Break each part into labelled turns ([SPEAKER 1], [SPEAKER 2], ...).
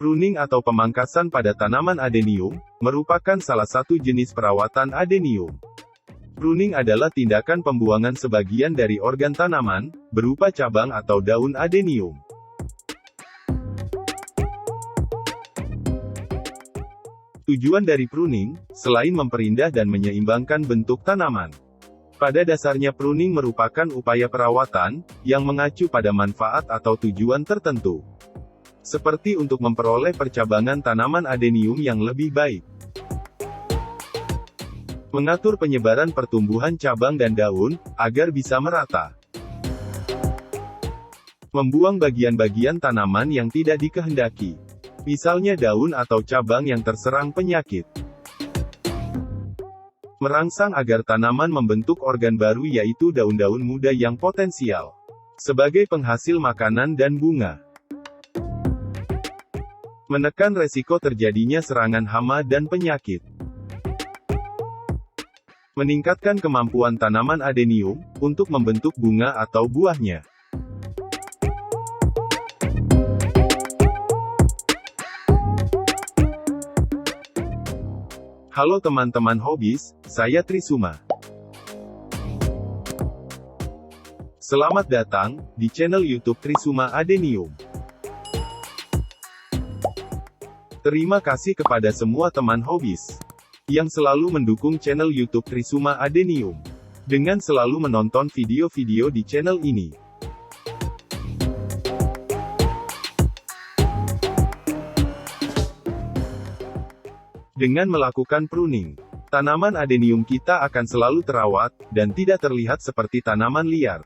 [SPEAKER 1] Pruning atau pemangkasan pada tanaman adenium, merupakan salah satu jenis perawatan adenium. Pruning adalah tindakan pembuangan sebagian dari organ tanaman, berupa cabang atau daun adenium. Tujuan dari pruning, selain memperindah dan menyeimbangkan bentuk tanaman. Pada dasarnya pruning merupakan upaya perawatan, yang mengacu pada manfaat atau tujuan tertentu. Seperti untuk memperoleh percabangan tanaman adenium yang lebih baik. Mengatur penyebaran pertumbuhan cabang dan daun, agar bisa merata. Membuang bagian-bagian tanaman yang tidak dikehendaki. Misalnya daun atau cabang yang terserang penyakit. Merangsang agar tanaman membentuk organ baru yaitu daun-daun muda yang potensial. Sebagai penghasil makanan dan bunga. Menekan resiko terjadinya serangan hama dan penyakit. Meningkatkan kemampuan tanaman adenium, untuk membentuk bunga atau buahnya. Halo teman-teman hobis, saya Trisuma. Selamat datang, di channel YouTube Trisuma Adenium. Terima kasih kepada semua teman hobis yang selalu mendukung channel YouTube Trisuma Adenium dengan selalu menonton video-video di channel ini. Dengan melakukan pruning, tanaman adenium kita akan selalu terawat dan tidak terlihat seperti tanaman liar.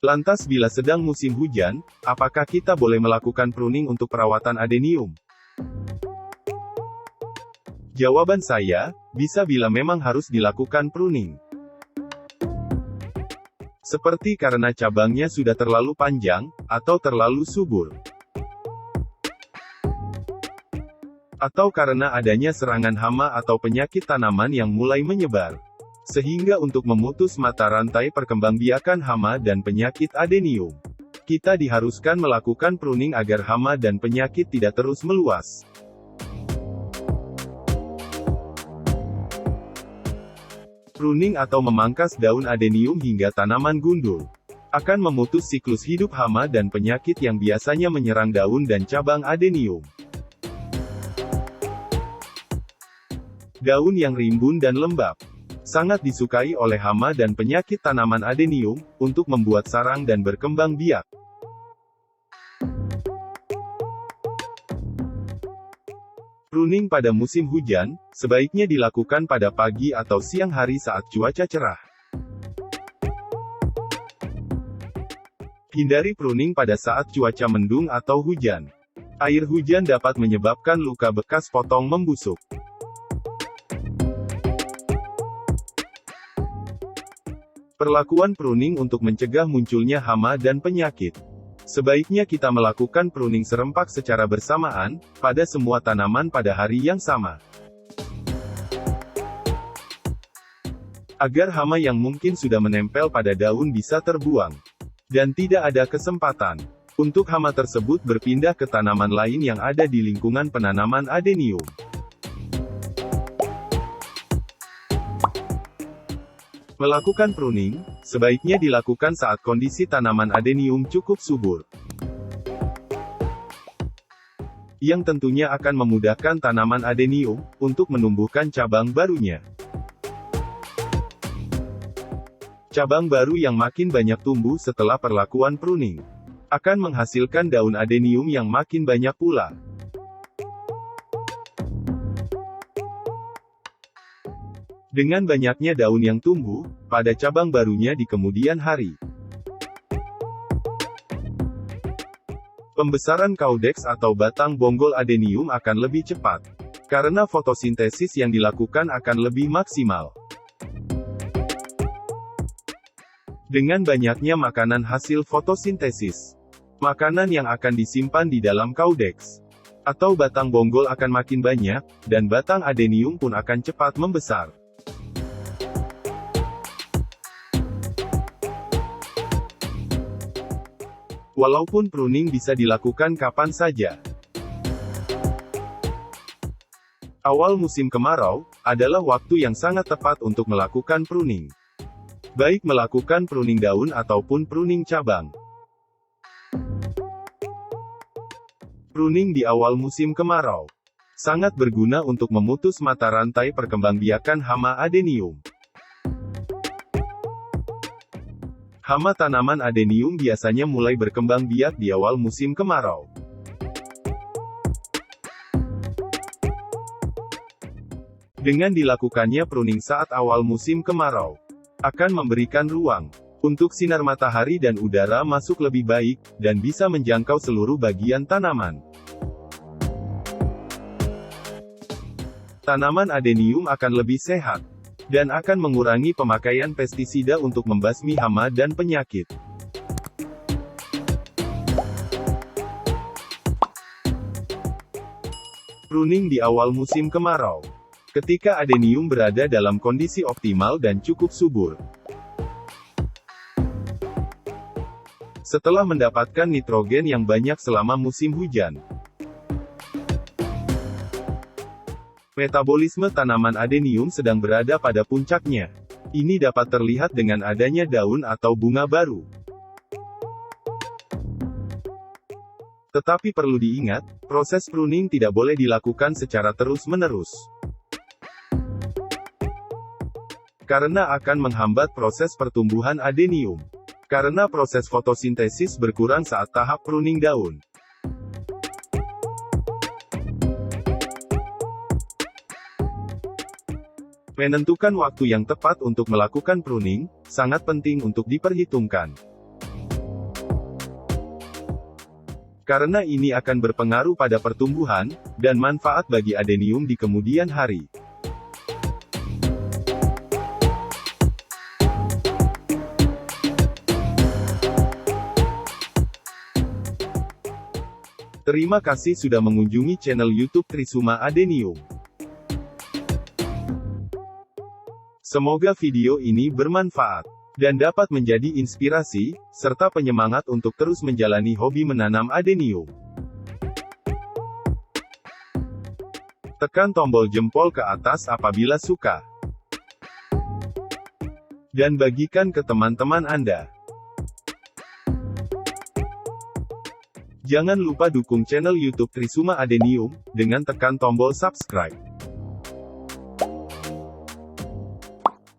[SPEAKER 1] Lantas bila sedang musim hujan, apakah kita boleh melakukan pruning untuk perawatan adenium? Jawaban saya, bisa bila memang harus dilakukan pruning. Seperti karena cabangnya sudah terlalu panjang, atau terlalu subur. Atau karena adanya serangan hama atau penyakit tanaman yang mulai menyebar. Sehingga untuk memutus mata rantai perkembangbiakan hama dan penyakit adenium, kita diharuskan melakukan pruning agar hama dan penyakit tidak terus meluas. Pruning atau memangkas daun adenium hingga tanaman gundul, akan memutus siklus hidup hama dan penyakit yang biasanya menyerang daun dan cabang adenium. Daun yang rimbun dan lembab sangat disukai oleh hama dan penyakit tanaman adenium, untuk membuat sarang dan berkembang biak. Pruning pada musim hujan, sebaiknya dilakukan pada pagi atau siang hari saat cuaca cerah. Hindari pruning pada saat cuaca mendung atau hujan. Air hujan dapat menyebabkan luka bekas potong membusuk. Perlakuan pruning untuk mencegah munculnya hama dan penyakit. Sebaiknya kita melakukan pruning serempak secara bersamaan, pada semua tanaman pada hari yang sama. Agar hama yang mungkin sudah menempel pada daun bisa terbuang. Dan tidak ada kesempatan untuk hama tersebut berpindah ke tanaman lain yang ada di lingkungan penanaman adenium. Melakukan pruning, sebaiknya dilakukan saat kondisi tanaman adenium cukup subur. Yang tentunya akan memudahkan tanaman adenium, untuk menumbuhkan cabang barunya. Cabang baru yang makin banyak tumbuh setelah perlakuan pruning, akan menghasilkan daun adenium yang makin banyak pula. Dengan banyaknya daun yang tumbuh, pada cabang barunya di kemudian hari. Pembesaran caudex atau batang bonggol adenium akan lebih cepat. Karena fotosintesis yang dilakukan akan lebih maksimal. Dengan banyaknya makanan hasil fotosintesis, makanan yang akan disimpan di dalam caudex atau batang bonggol akan makin banyak, dan batang adenium pun akan cepat membesar. Walaupun pruning bisa dilakukan kapan saja. Awal musim kemarau adalah waktu yang sangat tepat untuk melakukan pruning. Baik melakukan pruning daun ataupun pruning cabang. Pruning di awal musim kemarau sangat berguna untuk memutus mata rantai perkembangbiakan hama adenium. Hama tanaman adenium biasanya mulai berkembang biak di awal musim kemarau. Dengan dilakukannya pruning saat awal musim kemarau, akan memberikan ruang untuk sinar matahari dan udara masuk lebih baik, dan bisa menjangkau seluruh bagian tanaman. Tanaman adenium akan lebih sehat, dan akan mengurangi pemakaian pestisida untuk membasmi hama dan penyakit. Pruning di awal musim kemarau. Ketika adenium berada dalam kondisi optimal dan cukup subur. Setelah mendapatkan nitrogen yang banyak selama musim hujan. Metabolisme tanaman adenium sedang berada pada puncaknya. Ini dapat terlihat dengan adanya daun atau bunga baru. Tetapi perlu diingat, proses pruning tidak boleh dilakukan secara terus-menerus. Karena akan menghambat proses pertumbuhan adenium. Karena proses fotosintesis berkurang saat tahap pruning daun. Menentukan waktu yang tepat untuk melakukan pruning, sangat penting untuk diperhitungkan. Karena ini akan berpengaruh pada pertumbuhan, dan manfaat bagi adenium di kemudian hari. Terima kasih sudah mengunjungi channel YouTube Trisuma Adenium. Semoga video ini bermanfaat, dan dapat menjadi inspirasi, serta penyemangat untuk terus menjalani hobi menanam adenium. Tekan tombol jempol ke atas apabila suka. Dan bagikan ke teman-teman Anda. Jangan lupa dukung channel YouTube Trisuma Adenium, dengan tekan tombol subscribe.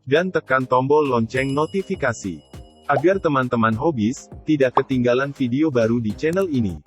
[SPEAKER 1] Dan tekan tombol lonceng notifikasi, agar teman-teman hobis tidak ketinggalan video baru di channel ini.